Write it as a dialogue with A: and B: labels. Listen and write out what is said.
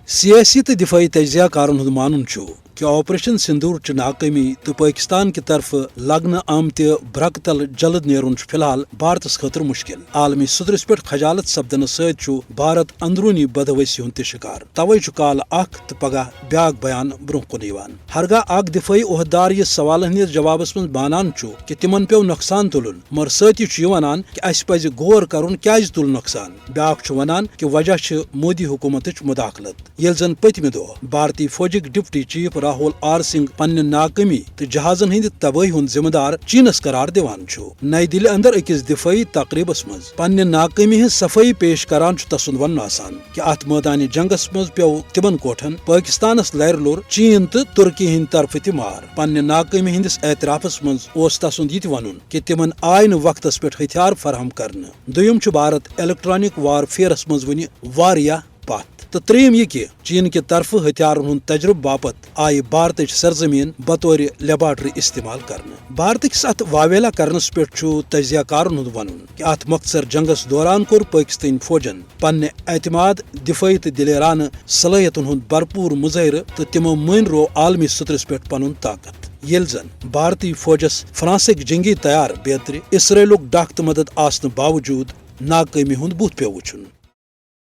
A: سیاسی تو دفاعی تجزیہ کارن ہند مانن کہ آپریشن سندور چ ناکامی تو پاکستان کی طرف لگن آمت برک تل جلد نیرن فی الحال بھارتس خاطر مشکل. عالمی صدرس پہ خجالت سپدن ست بھارت اندرونی بدہوسی ہند شکار. توے کال اخ تو پگہ بیاکھ بیان برہ کن. ہرگاہ اخ دفاعی عہدار یہ سوال ہندس جوابس من بانان کہ تمن پیو نقصان تلن مگر ستی ونان کہ اس پز غور کرن کیاز تل نقصان. بیاکھ ونان کہ وجہ مودی حکومت مداخلت. یل زن پتمہ دہ بھارتی فوجک deputy chief Rahul R Singh پنہ ناکامی تو جہازن ہند تباہی ہند ذمہ دار چینس قرار دیوان نئی دلی اندر اکس دفاعی تقریبس مز پنہ ناکامی ہز صفائی پیش کران تسند ون آسان کہ ات میدان جنگس مز پیو تمن کوٹھن پاکستانس لر لور چین تو ترکی ہند طرف تہ مار. پنہ ناکامی ہندس اعترافس مز تسند یہ ون کہ تمن آئی نہ وقتس پہ ہتھیار فراہم کرنے. دویم بھارت الیکٹرانک وارفیئرس مز ون واریاہ پتھ. تو تریم یہ کہ چین کے طرف ہتھیارن ہند تجربہ باپت آئی بھارت سرزمین بطور لیبارٹری استعمال کرنے. بھارت کس ات واویلا کرنس پہ تجزیہ کارن ہند ون کہ ات مختصر جنگس دوران کور پاکستانی فوجن پنہ اعتماد دفاعی تو دلیرانہ صلاحیتن ہند بھرپور مظاہرہ تو تمو من رو عالمی سطرس پہ پن طاقت. یل زن بھارتی فوجس فرانسک جنگی تیار بیتر اسرائیلک ڈاک تو مدد آسن باوجود ناکامی ہند بت پیو وچھن.